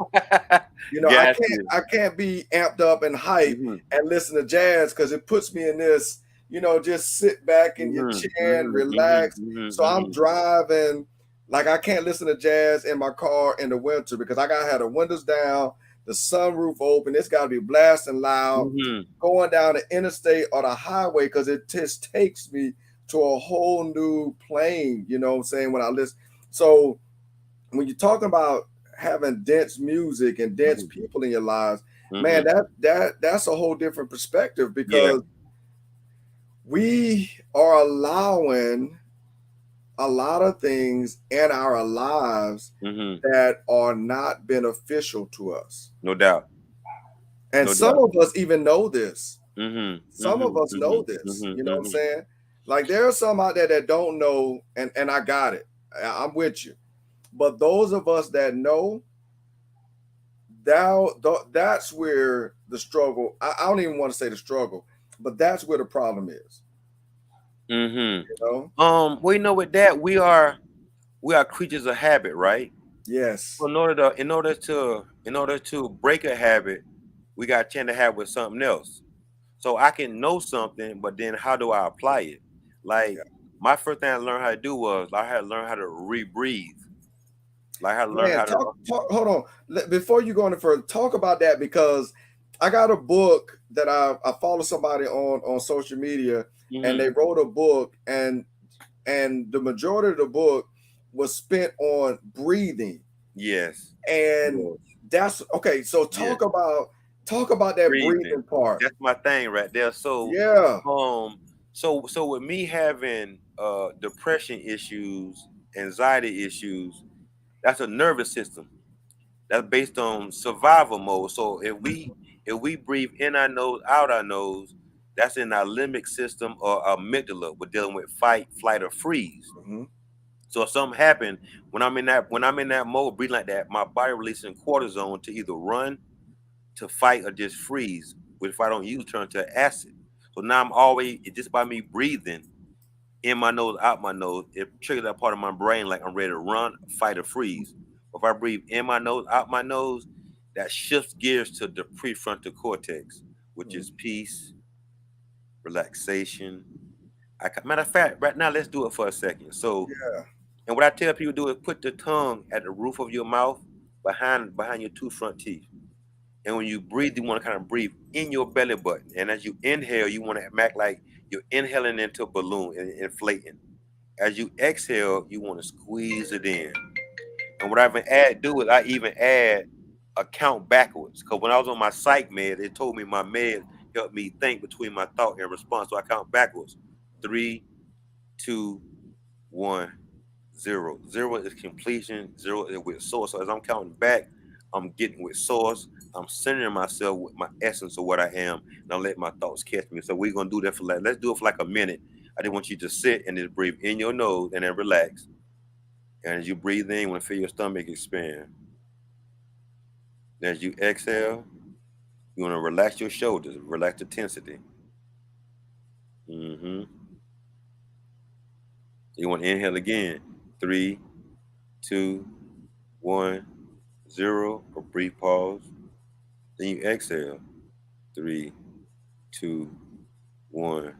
I Got can't you. I can't be amped up and hype Mm-hmm. and listen to jazz because it puts me in this, just sit back in your Mhm, chair and mhm, mhm, relax. mhm, So I'm mhm. driving, like I can't listen to jazz in my car in the winter because I gotta have the windows down, the sunroof open. It's gotta be blasting loud, Mhm. going down the interstate or the highway because it just takes me to a whole new plane. You know what I'm saying? When I listen, so when you're talking about having dense music and dense Mhm, people in your lives, man, mhm. that's a whole different perspective Yeah. because we are allowing a lot of things in our lives Mhm. that are not beneficial to us. No doubt. And No some doubt. of us even know this. Mhm, Some of mhm, us know mhm, this. mhm, You know what I'm mhm. saying? Like there are some out there that don't know, and I got it. I'm with you. But those of us that know, that's where the struggle. I don't even want to say the struggle, but that's where the problem is. Mhm. You know? Well, with that, we are creatures of habit, right? So Yes. in order to break a habit, we got to change the habit with something else. So I can know something, but then how do I apply it? Like Yeah. my first thing I learned how to do was I had to learn how to rebreathe. Like I had to learn Man, how to. talk. Hold on. Before you go any further, talk about that because I got a book that I follow somebody on social media, and Mhm. they wrote a book, and the majority of the book was spent on breathing, Yes. and Yes. that's okay. So Yes. talk about that Breathing. breathing part. That's my thing right there. So, Yeah. um, so with me having depression issues, anxiety issues, that's a nervous system. That's based on survival mode. So if we breathe in our nose, out our nose, that's in our limbic system or our amygdala. We're dealing with fight, flight, or freeze. Hmm. So if something happened when I'm in that mode, breathing like that, my body releasing cortisone to either run, to fight, or just freeze. Which if I don't use, turn to acid. So now I'm always just by me breathing in my nose, out my nose, it triggers that part of my brain like I'm ready to run, fight, or freeze. If I breathe in my nose, out my nose, that shifts gears to the prefrontal cortex, which is peace, relaxation. Matter of fact, right now, let's do it for a second. So, Yeah. and what I tell people to do is put the tongue at the roof of your mouth, behind your two front teeth. And when you breathe, you want to kind of breathe in your belly button. And as you inhale, you want to act like you're inhaling into a balloon and inflating. As you exhale, you want to squeeze it in. And what I do is I even add a count backwards. Because when I was on my psych med, it told me my med helped me think between my thought and response. So I count backwards. Three, two, one, zero. Zero is completion. Zero is with source. So as I'm counting back, I'm getting with source. I'm centering myself with my essence of what I am, and I'm letting my thoughts catch me. So we're gonna do that for let's do it for like a minute. I just want you to sit and just breathe in your nose and then relax. And as you breathe in, you want to feel your stomach expand. And as you exhale, you want to relax your shoulders, relax the tensity. hmm You want to inhale again. Three, two, one, zero. Or brief pause. Then you exhale. Three, two, one,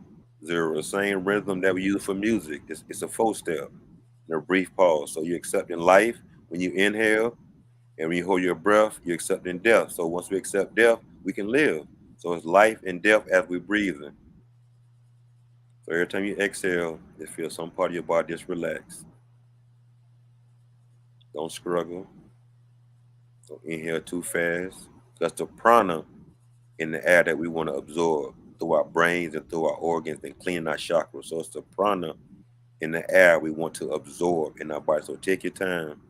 zero. The same rhythm that we use for music. It's a 4-step. And a brief pause. So you're accepting life when you inhale. And when you hold your breath, you're accepting death. So once we accept death, we can live. So it's life and death as we breathe in. So every time you exhale, just feel some part of your body just relax. Don't struggle. Don't inhale too fast. That's the prana in the air that we want to absorb through our brains and through our organs and clean our chakras. So it's the prana in the air we want to absorb in our body. So take your time.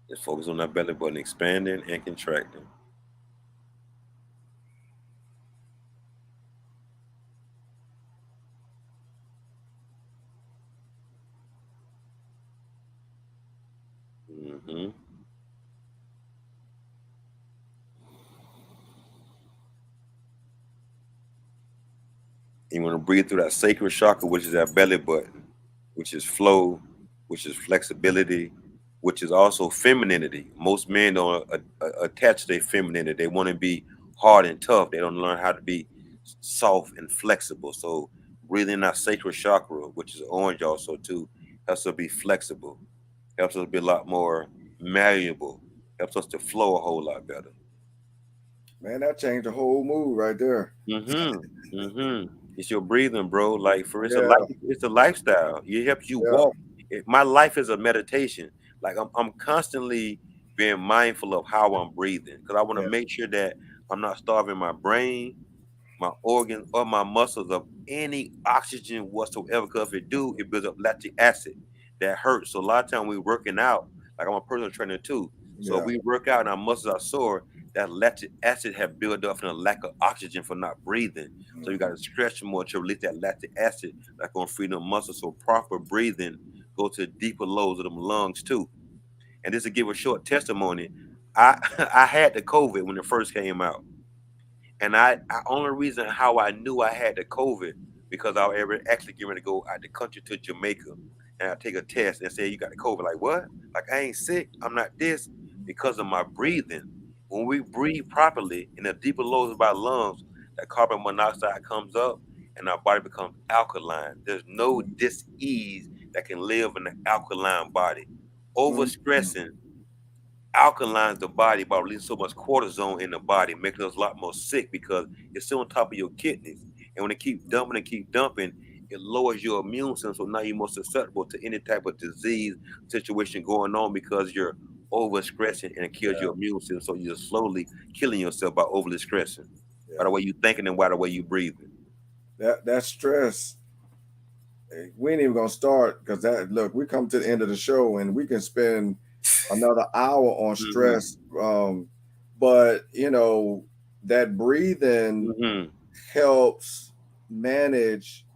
Just focus on that belly button expanding and contracting. hmm You want to breathe through that sacred chakra, which is that belly button, which is flow, which is flexibility, which is also femininity. Most men don't attach to their femininity. They want to be hard and tough. They don't learn how to be soft and flexible. So breathing that sacred chakra, which is orange also too, helps us be flexible, helps us be a lot more malleable, helps us to flow a whole lot better. Man, that changed the whole mood right there. It's your breathing, bro. Like for it's a life, Yeah. it's a lifestyle. It helps you Yeah. walk. My life is a meditation. Like I'm constantly being mindful of how I'm breathing because I want to Yeah. make sure that I'm not starving my brain, my organs, or my muscles of any oxygen whatsoever. Because if it do, it builds up lactic acid that hurts. So a lot of time we working out, like I'm a personal trainer too. So if Yeah. we work out and our muscles are sore, that lactic acid have built up from a lack of oxygen for not breathing. So you got to hmm stretch more to release that lactic acid that's gonna free them muscles. So proper breathing go to deeper lows of them lungs too. And just to give a short testimony, I I had the COVID when it first came out. And I only reason how I knew I had the COVID because I was actually getting ready to go out the country to Jamaica, and I take a test and say you got the COVID. Like what? Like I ain't sick. I'm not this because of my breathing. When we breathe properly in the deeper lows of our lungs, that carbon monoxide comes up and our body becomes alkaline. There's no dis-ease that can live in the alkaline body. hmm Overstressing alkalines the body by releasing so much cortisone in the body, making us a lot more sick because it's still on top of your kidneys. And when it keep dumping, it lowers your immune system. So now you're more susceptible to any type of disease situation going on because you're overstressing and it kills your Yeah. immune system. So you're slowly killing yourself by overly stressing. By Yeah. the way you thinking and by the way you breathing. That stress, we ain't even gonna start because that look, we come to the end of the show and we can spend another hour on hmm stress. But you know, that breathing Mm-hmm. helps manage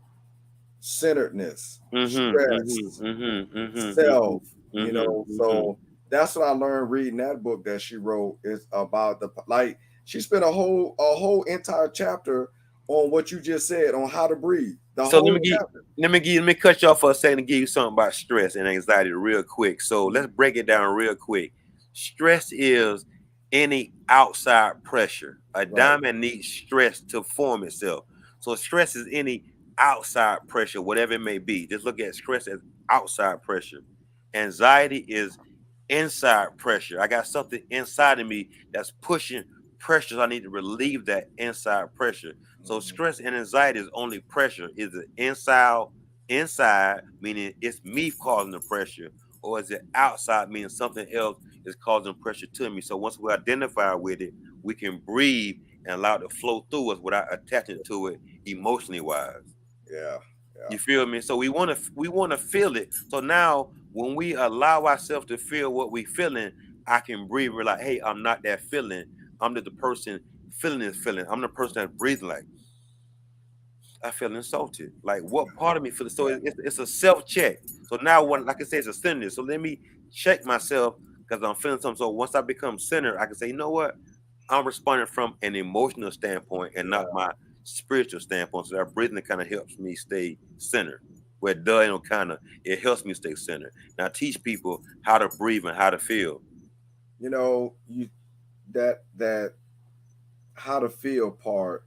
centeredness, Mm-hmm. stress, Mm-hmm. Mm-hmm. Mm-hmm. self, Mm-hmm. Mm-hmm. so that's what I learned reading that book that she wrote. Is about the, like, she spent a whole entire chapter on what you just said on how to breathe, the So whole chapter. let me cut you off for a second and give you something about stress and anxiety real quick. So let's Mhm. break it down real quick. Stress is any outside pressure. A Right. diamond needs stress to form itself. So stress is any outside pressure, whatever it may be. Just look at stress as outside pressure. Anxiety is inside pressure. I got something inside of me that's pushing pressures. I need to relieve that inside pressure. So Mhm. stress and anxiety is only pressure. Is it inside, meaning it's me causing the pressure, or is it outside, meaning something else is causing pressure to me? So once we identify with it, we can breathe and allow it to flow through us without attaching to it emotionally wise. Yeah. Yeah. You feel me? So we want to feel it. So now when we allow ourselves to feel what we feeling, I can breathe. We're like, hey, I'm not that feeling. I'm the person feeling this feeling. I'm the person that's breathing like I feel insulted. Like what part of me feels so Yeah. it's a self check. So now when like I say it's a center. So let me check myself because I'm feeling something. So once I become centered, I can say, you know what? I'm responding from an emotional standpoint and not Yeah. my spiritual standpoint. So that breathing kind of helps me stay centered. Where it does, kind of it helps me stay centered. Now I teach people how to breathe and how to feel. You that how to feel part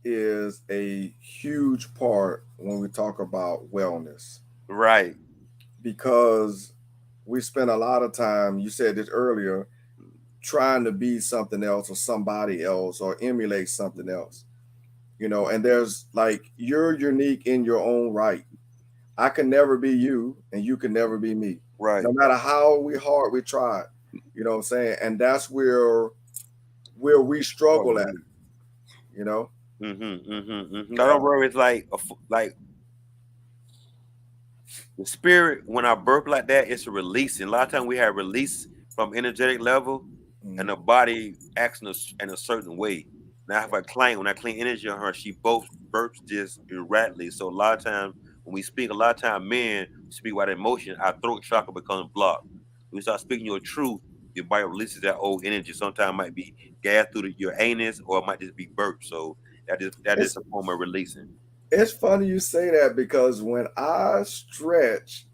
is a huge part when we talk about wellness, Right. because we spend a lot of time, you said this earlier, trying to be something else or somebody else or emulate something else. And there's, like, you're unique in your own right. I can never be you and you can never be me, Right. no matter how hard we try. You know what I'm saying? And that's where we struggle at, you know? Mm-hmm. Mm-hmm. Mm-hmm. I Yeah. don't worry. It's like like the spirit, when I burp like that, it's a releasing. A lot of times we have release from energetic level, and the Mhm. body acts in a certain way. Now, I have a client, when I clean energy on her, she both burps just erratically. So a lot of times when we speak, a lot of times men speak without emotion, our throat chakra becomes blocked. When we start speaking your truth, your body releases that old energy. Sometimes it might be gas through your anus, or it might just be burp. So that is It's a form of releasing. it's funny you say that, because when I stretch,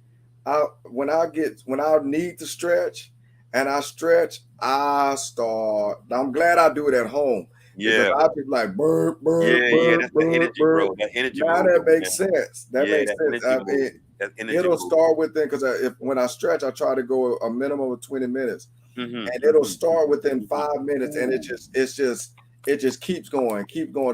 when I need to stretch and I stretch, I'm glad I do it at home, because Yeah, I just like burp, burp, yeah, yeah. burp, That's the burp, energy, burp. bro. That energy Now moving, that man. makes sense. That Yeah, makes that sense. energy moving. That energy It'll moving. start within, because if when I stretch, I try to go a minimum of 20 minutes, Mhm, and it'll mhm, start mhm, within mhm. 5 minutes, and Ooh. it just keep going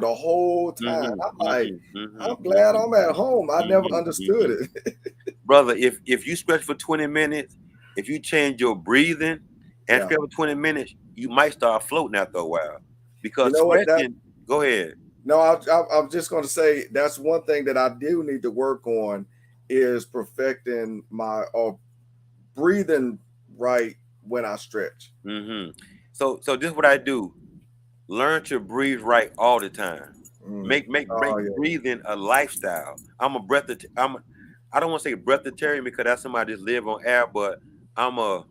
the whole time. Mhm, I'm like, mhm, mhm, I'm glad mhm, I'm at home. I never mhm, understood mhm. it. Brother, if you stretch for 20 minutes, if you change your breathing and Yeah. stretch for 20 minutes, you might start floating after a while. You Because know what? That stretching, go ahead. No, I'm just going to say that's one thing that I do need to work on, is perfecting my breathing right when I stretch. Hmm. So this is what I do. Learn to breathe right all the time. Mm. Make Oh yeah, breathing a lifestyle. I don't want to say breatharian because that's somebody just live on air, but I'm a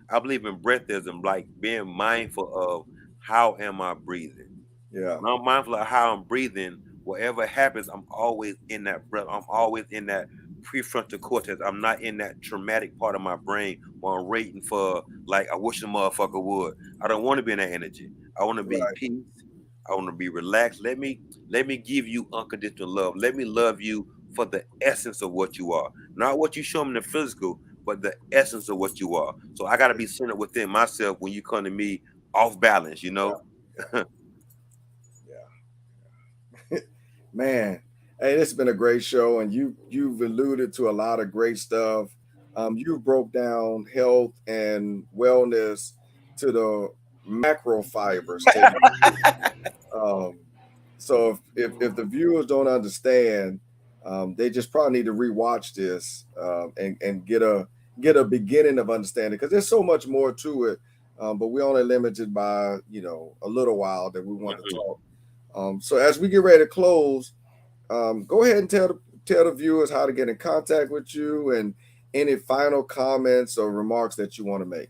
I believe in breathism, like being mindful of how am I breathing. yeah, When I'm mindful of how I'm breathing, whatever happens, I'm always in that breath. I'm always in that prefrontal cortex. I'm not in that traumatic part of my brain where I'm waiting for, like, I wish a motherfucker would. I don't want to be in that energy. I want to be right. peace. I want to be relaxed. Let me give you unconditional love. Let me love you for the essence of what you are. Not what you show me in the physical, but the essence of what you are. So I gotta be centered within myself when you come to me off balance, you Yeah, know? yeah, yeah. Man, hey, this has been a great show, and you've alluded to a lot of great stuff. You broke down health and wellness to the macro fiber stage. Um, so if the viewers don't understand, they just probably need to rewatch this, and get a beginning of understanding, because there's so much more to it. but we only limited by a little while that we want to Mhm. talk. So as we get ready to close, go ahead and tell the viewers how to get in contact with you and any final comments or remarks that you want to make.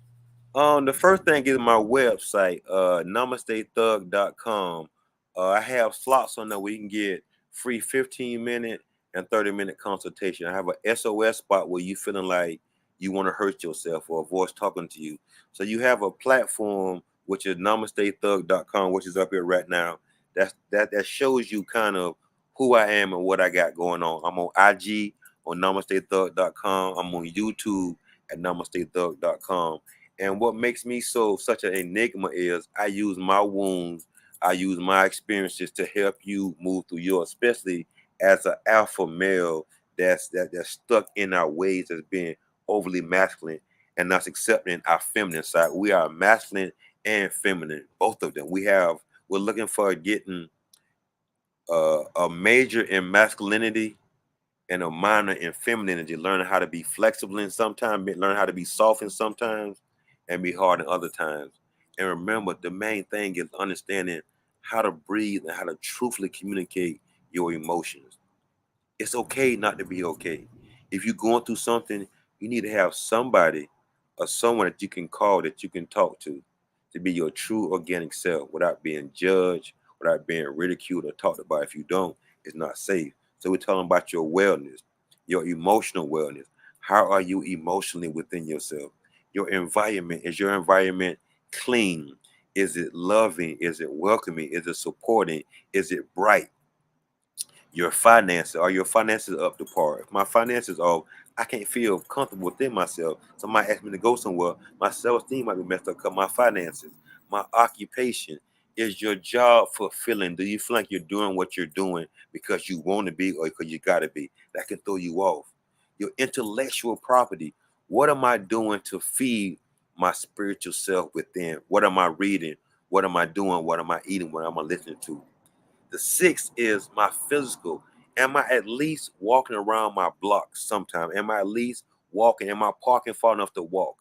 The first thing is my website, namasthethug.com. I have slots on there where you can get free 15-minute and 30-minute consultation. I have a SOS spot where you feeling like you want to hurt yourself or a voice talking to you. So you have a platform which is namasthethug.com, which is up here right now. That shows you kind of who I am and what I got going on. I'm on IG on namasthethug.com. I'm on YouTube at namasthethug.com. And what makes me such an enigma is I use my wounds, I use my experiences to help you move through yours, especially as an alpha male that's stuck in our ways as being overly masculine and not accepting our feminine side. We are masculine and feminine, both of them. We're looking for getting a major in masculinity and a minor in femininity, learning how to be flexible in sometimes, learn how to be soft in sometimes, and be hard in other times. And remember, the main thing is understanding how to breathe and how to truthfully communicate your emotions. It's okay not to be okay. If you're going through something, you need to have somebody or someone that you can call, that you can talk to be your true organic self without being judged, without being ridiculed or talked about. If you don't, it's not safe. So we're talking about your wellness, your emotional wellness. How are you emotionally within yourself? Your environment, is your environment clean? Is it loving? Is it welcoming? Is it supporting? Is it bright? Your finances, are your finances up to par? If my finances are, I can't feel comfortable within myself. Somebody asked me to go somewhere, my self-esteem might be messed up because my finances. My occupation, is your job fulfilling? Do you feel like you're doing what you're doing because you want to be or because you got to be? That can throw you off. Your intellectual property, what am I doing to feed my spiritual self within? What am I reading? What am I doing? What am I eating? What am I listening to? The sixth is my physical. Am I at least walking around my block sometime? Am I at least walking? Am I parking far enough to walk?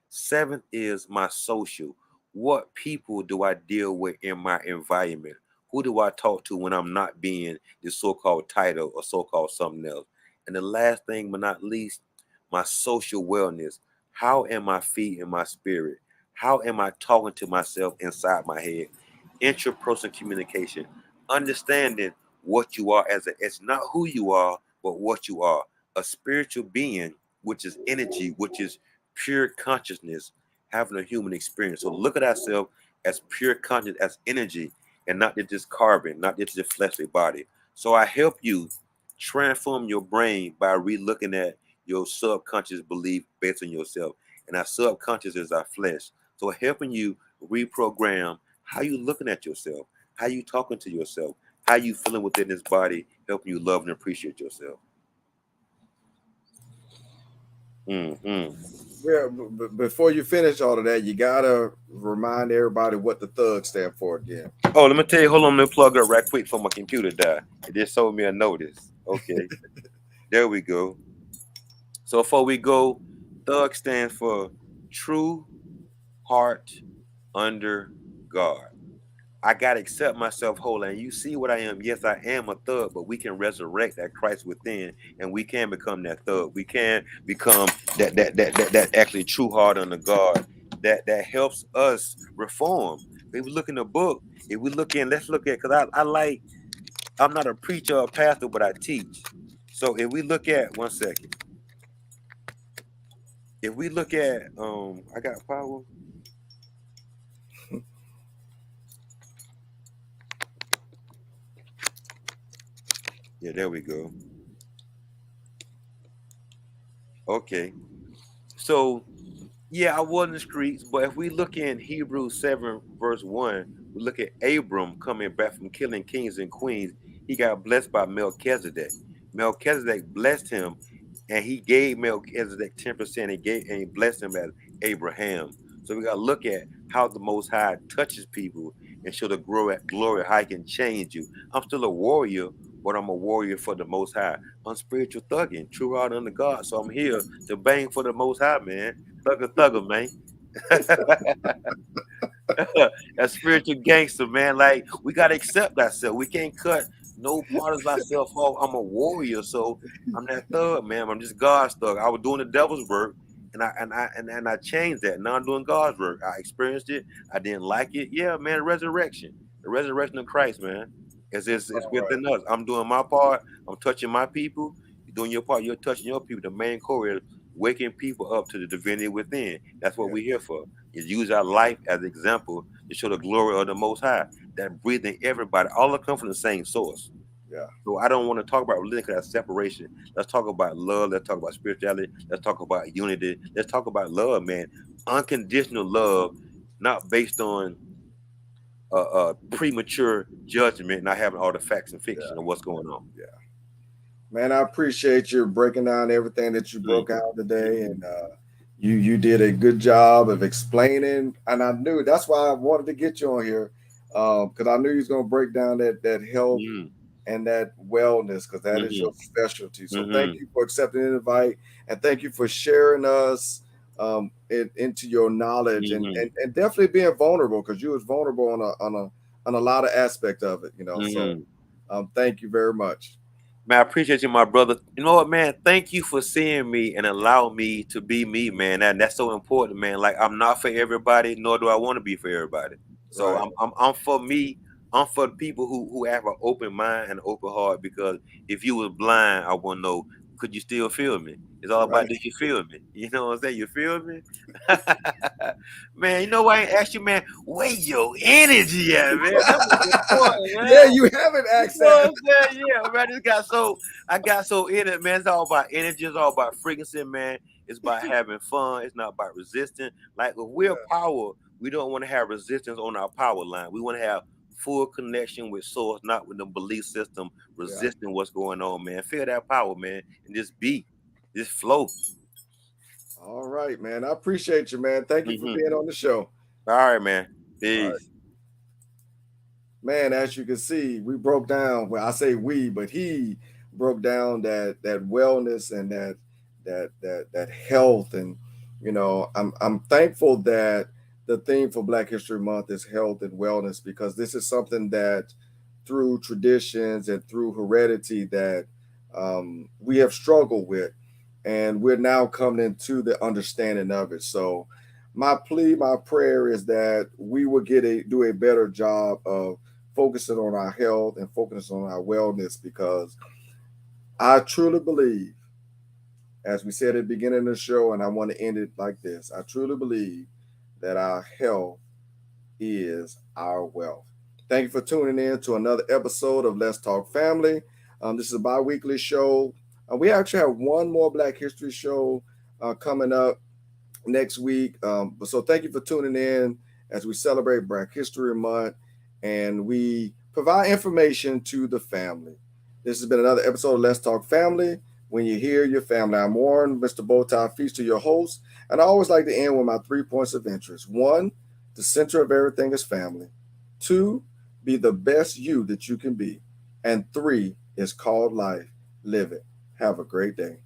Seventh is my social. What people do I deal with in my environment? Who do I talk to when I'm not being the so-called title or so-called something else? And the last thing, but not least, my social wellness. How am I feeding my spirit? How am I talking to myself inside my head? Intrapersonal communication, understanding what you are as a, it's not who you are, but what you are. A spiritual being, which is energy, which is pure consciousness, having a human experience. So look at ourselves as pure conscious, as energy, and not just carbon, not just the fleshly body. So I help you transform your brain by re-looking at your subconscious belief based on yourself. And our subconscious is our flesh. So helping you reprogram how you looking at yourself, how you talking to yourself, how you feeling within this body, helping you love and appreciate yourself. Mm-hmm. Yeah, before you finish all of that, you gotta remind everybody what the thug stand for again. Oh, let me tell you, hold on, let me plug up right quick for my computer died. It just sold me a notice. Okay, there we go. So before we go, thug stands for true heart under God. I gotta accept myself whole. And you see what I am. Yes, I am a thug, but we can resurrect that Christ within, and we can become that thug. We can become that actually true heart under God. That helps us reform. If we look in the book, if we look in, let's look at, because I like, I'm not a preacher or a pastor, but I teach. So if we look at, one second, if we look at I got power. Yeah, there we go. Okay. So yeah, I was in the streets, but if we look in Hebrews 7, verse 1, we look at Abram coming back from killing kings and queens. He got blessed by Melchizedek. Melchizedek blessed him, and he gave Melchizedek 10%. And he blessed him as Abraham. So we got to look at how the Most High touches people and show the glory, how he can change you. I'm still a warrior, but I'm a warrior for the Most High. I'm spiritual thugging, true heart under God. So I'm here to bang for the Most High, man. Thugger, thugger, man. A spiritual gangster, man. Like we gotta accept ourselves. We can't cut no part of ourselves off. I'm a warrior, so I'm that thug, man. I'm just God's thug. I was doing the devil's work, and I changed that. Now I'm doing God's work. I experienced it. I didn't like it. Yeah, man. Resurrection, the resurrection of Christ, man. It's All right. within us. I'm doing my part. I'm touching my people. You're doing your part. You're touching your people. The main core is waking people up to the divinity within. That's what Yeah. we're here for. Is use our life as an example to show the glory of the Most High that breathing everybody. All of come from the same source. Yeah. So I don't want to talk about religion because that's separation. Let's talk about love. Let's talk about spirituality. Let's talk about unity. Let's talk about love, man. Unconditional love, not based on premature judgment, not having all the facts and fiction Yeah. of what's going on. Yeah. Man, I appreciate you breaking down everything that you Mm, broke out today, mhm, and you did a good job of explaining. And I knew that's why I wanted to get you on here, because I knew you was gonna break down that health mhm, and that wellness, because that is your mhm, specialty. So thank mhm, you for accepting the invite, and thank you for sharing us into your knowledge, and, mhm, and definitely being vulnerable, because you was vulnerable on a lot of aspect of it. So mhm. thank you very much. Man, I appreciate you, my brother. You know what, man? Thank you for seeing me and allow me to be me, man. That's so important, man. Like I'm not for everybody, nor do I want to be for everybody. So Right. I'm for me. I'm for the people who have an open mind and an open heart. Because if you was blind, I want to know, could you still feel me? It's all about Right. do you feel me? You know what I'm saying? You feel me? Man, you know why I ain't asked you, man? Where your energy at, man? That was important, man. Yeah, you have an You know what accent. I'm saying? Yeah, man. I got so in it, man. It's all about energy. It's all about frequency, man. It's about having fun. It's not about resistance. Like if we're Yeah. power, we don't want to have resistance on our power line. We want to have full connection with source, not with the belief system Yeah. resisting what's going on, man. Feel that power, man, and just be, just flow. All right, man. I appreciate you, man. Thank you for Hmm. being on the show. All right, man. All right. Peace. Man, as you can see, we broke down, well, I say we, but he broke down that wellness and that health. And I'm thankful that the theme for Black History Month is health and wellness, because this is something that through traditions and through heredity that we have struggled with, and we're now coming into the understanding of it. So my plea, my prayer is that we will do a better job of focusing on our health and focusing on our wellness, because I truly believe, as we said at the beginning of the show, and I want to end it like this, I truly believe that our health is our wealth. Thank you for tuning in to another episode of Let's Talk Family. This is a bi weekly show. We actually have one more Black History show coming up next week. But so thank you for tuning in as we celebrate Black History Month and we provide information to the family. This has been another episode of Let's Talk Family. When you hear your family, I'm Warren, Mr. Bowtie Feaster, your host. And I always like to end with my 3 points of interest. One, the center of everything is family. Two, be the best you that you can be. And three is called life. Live it. Have a great day.